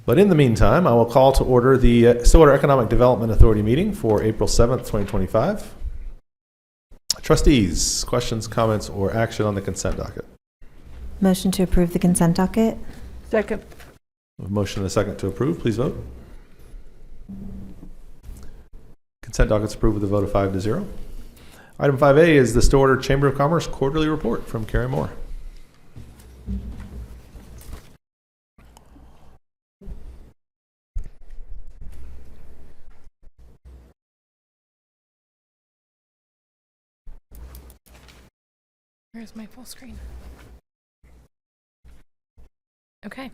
But in the meantime, I will call to order the Stillwater Economic Development Authority meeting for April 7th, 2025. Trustees, questions, comments, or action on the consent docket? Motion to approve the consent docket. Second. A motion and a second to approve. Please vote. Consent docket's approved with a vote of 5-0. Item 5A is the Stillwater Chamber of Commerce quarterly report from Carrie Moore. Where's my full screen? Okay.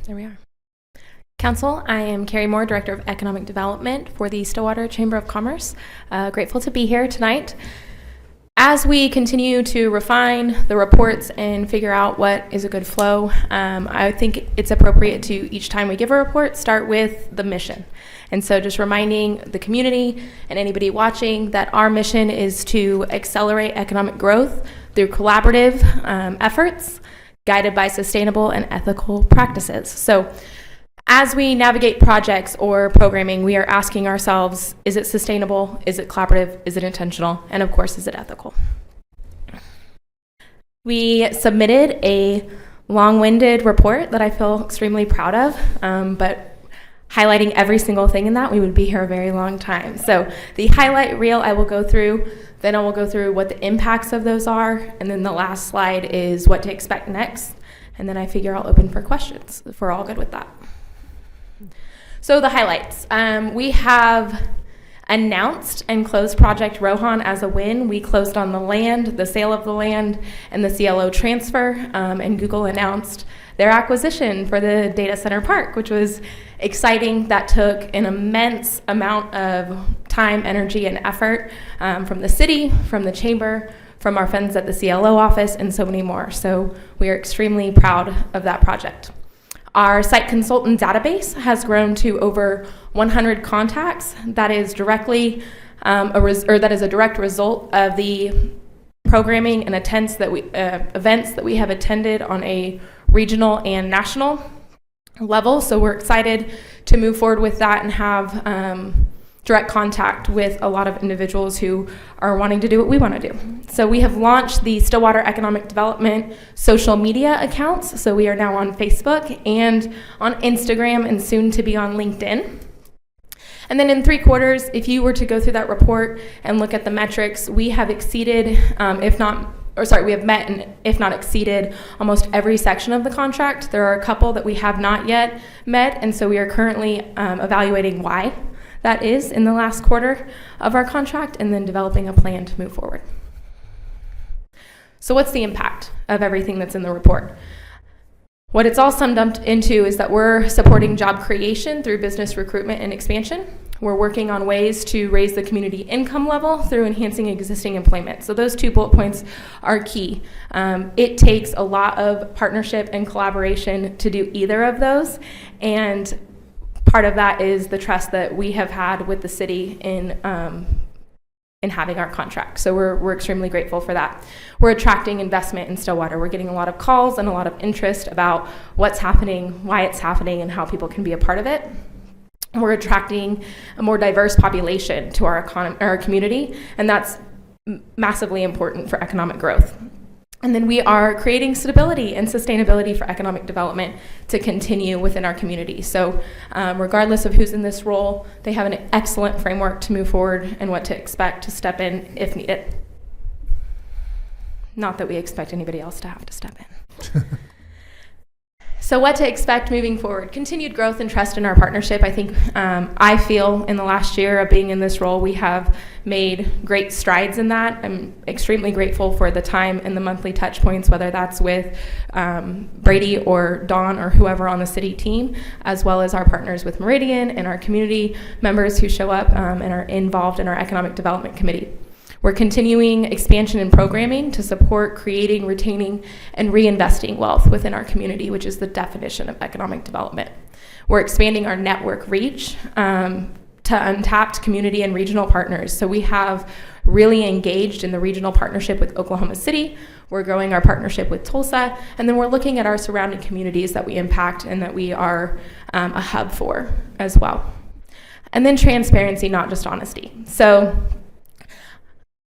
There we are. Council, I am Carrie Moore, Director of Economic Development for the Stillwater Chamber of Commerce. Grateful to be here tonight. As we continue to refine the reports and figure out what is a good flow, I think it's appropriate to, each time we give a report, start with the mission. And so just reminding the community and anybody watching that our mission is to accelerate economic growth through collaborative efforts guided by sustainable and ethical practices. So as we navigate projects or programming, we are asking ourselves, is it sustainable? Is it collaborative? Is it intentional? And of course, is it ethical? We submitted a long-winded report that I feel extremely proud of, but highlighting every single thing in that, we would be here a very long time. So the highlight reel I will go through, then I will go through what the impacts of those are, and then the last slide is what to expect next. And then I figure I'll open for questions if we're all good with that. So the highlights. We have announced and closed Project Rohan as a win. We closed on the land, the sale of the land, and the CLO transfer, and Google announced their acquisition for the data center park, which was exciting. That took an immense amount of time, energy, and effort from the city, from the chamber, from our friends at the CLO office, and so many more. So we are extremely proud of that project. Our site consultant database has grown to over 100 contacts. That is directly that is a direct result of the programming and events that we have attended on a regional and national level. So we're excited to move forward with that and have direct contact with a lot of individuals who are wanting to do what we want to do. So we have launched the Stillwater Economic Development social media accounts. So we are now on Facebook and on Instagram and soon to be on LinkedIn. And then in 3 quarters, if you were to go through that report and look at the metrics, we have exceeded, we have met and if not exceeded almost every section of the contract. There are a couple that we have not yet met, and so we are currently evaluating why that is in the last quarter of our contract, and then developing a plan to move forward. So what's the impact of everything that's in the report? What it's all summed up into is that we're supporting job creation through business recruitment and expansion. We're working on ways to raise the community income level through enhancing existing employment. So those 2 bullet points are key. It takes a lot of partnership and collaboration to do either of those, and part of that is the trust that we have had with the city in having our contract. So we're extremely grateful for that. We're attracting investment in Stillwater. We're getting a lot of calls and a lot of interest about what's happening, why it's happening, and how people can be a part of it. We're attracting a more diverse population to our community, and that's massively important for economic growth. And then we are creating stability and sustainability for economic development to continue within our community. So regardless of who's in this role, they have an excellent framework to move forward and what to expect to step in if needed. Not that we expect anybody else to have to step in. So what to expect moving forward? Continued growth and trust in our partnership. I think I feel in the last year of being in this role, we have made great strides in that. I'm extremely grateful for the time and the monthly touch points, whether that's with Brady or Dawn or whoever on the city team, as well as our partners with Meridian and our community members who show up and are involved in our economic development committee. We're continuing expansion and programming to support creating, retaining, and reinvesting wealth within our community, which is the definition of economic development. We're expanding our network reach to untapped community and regional partners. So we have really engaged in the regional partnership with Oklahoma City. We're growing our partnership with Tulsa, and then we're looking at our surrounding communities that we impact and that we are a hub for as well. And then transparency, not just honesty. So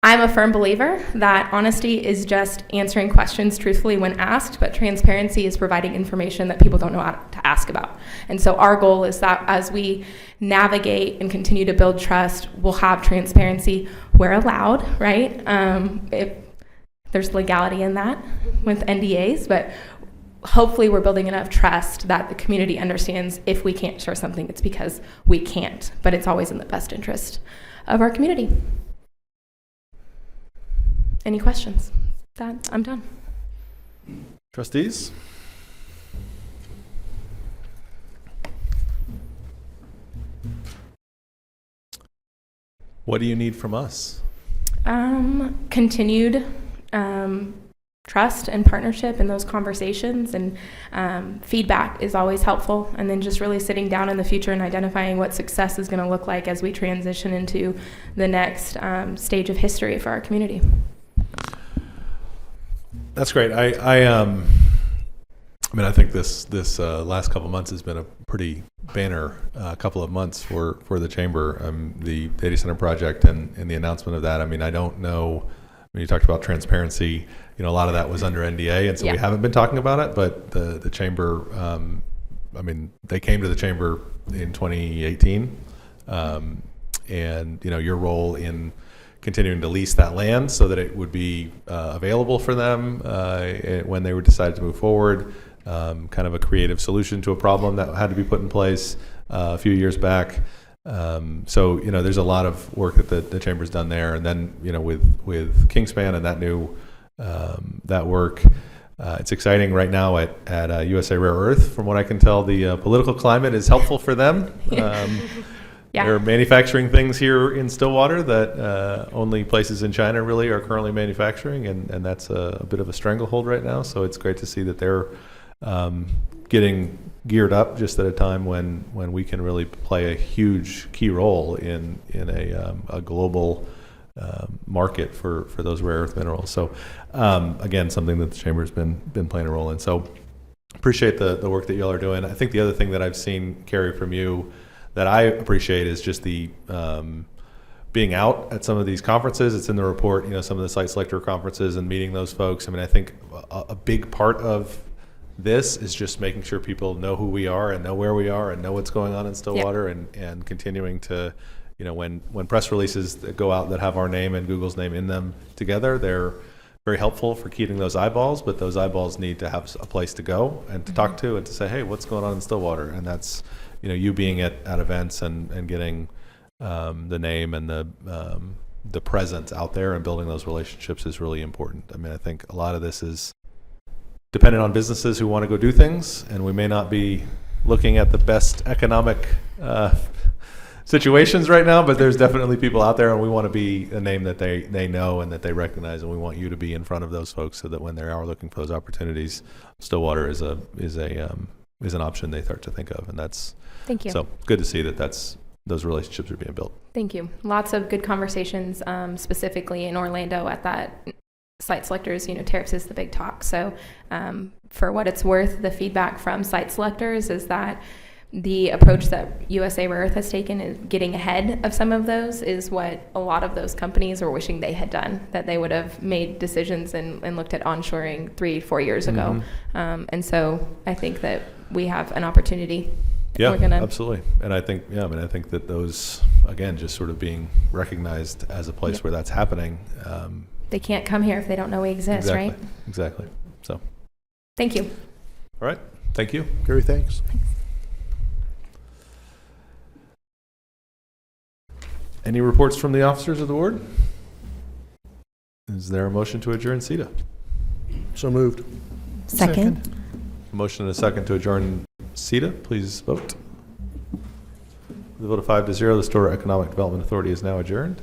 I'm a firm believer that honesty is just answering questions truthfully when asked, but transparency is providing information that people don't know how to ask about. And so our goal is that as we navigate and continue to build trust, we'll have transparency where allowed, right? There's legality in that with NDAs, but hopefully we're building enough trust that the community understands if we can't share something, it's because we can't, but it's always in the best interest of our community. Any questions? I'm done. Trustees? What do you need from us? Continued trust and partnership in those conversations, and feedback is always helpful. And then just really sitting down in the future and identifying what success is going to look like as we transition into the next stage of history for our community. That's great. I mean, I think this last couple of months has been a pretty banner couple of months for the chamber. The data center project and the announcement of that. I mean, I don't know. When you talked about transparency, a lot of that was under NDA, and so we haven't been talking about it. But the chamber, I mean, they came to the chamber in 2018, and your role in continuing to lease that land so that it would be available for them when they were decided to move forward. Kind of a creative solution to a problem that had to be put in place a few years back. So there's a lot of work that the chamber's done there, and then with Kingspan and that new that work. It's exciting right now at USA Rare Earth. From what I can tell, the political climate is helpful for them. They're manufacturing things here in Stillwater that only places in China really are currently manufacturing, and that's a bit of a stranglehold right now. So it's great to see that they're getting geared up just at a time when we can really play a huge key role in a global market for those rare earth minerals. So again, something that the chamber's been playing a role in. So appreciate the work that y'all are doing. I think the other thing that I've seen, Carrie, from you that I appreciate is just the being out at some of these conferences. It's in the report, some of the site selector conferences and meeting those folks. I mean, I think a big part of this is just making sure people know who we are and know where we are and know what's going on in Stillwater, and continuing to, when press releases that go out that have our name and Google's name in them together, they're very helpful for keeping those eyeballs, but those eyeballs need to have a place to go and to talk to and to say, hey, what's going on in Stillwater? And that's, you being at events and getting the name and the presence out there and building those relationships is really important. I mean, I think a lot of this is dependent on businesses who want to go do things, and we may not be looking at the best economic situations right now, but there's definitely people out there, and we want to be a name that they know and that they recognize, and we want you to be in front of those folks so that when they are looking for those opportunities, Stillwater is an option they start to think of, and that's Thank you. So good to see that those relationships are being built. Thank you. Lots of good conversations, specifically in Orlando at that site selectors. Tariffs is the big talk. So for what it's worth, the feedback from site selectors is that the approach that USA Rare Earth has taken is getting ahead of some of those is what a lot of those companies are wishing they had done, that they would have made decisions and looked at onshoring 3-4 years ago. And so I think that we have an opportunity. Yeah, absolutely. And I think, I think that those, again, just sort of being recognized as a place where that's happening. They can't come here if they don't know we exist, right? Exactly. So. Thank you. All right. Thank you. Gary, thanks. Any reports from the officers of the ward? Is there a motion to adjourn CETA? So moved. Second. A motion and a second to adjourn CETA. Please vote. With a vote of 5-0, the Stillwater Economic Development Authority is now adjourned.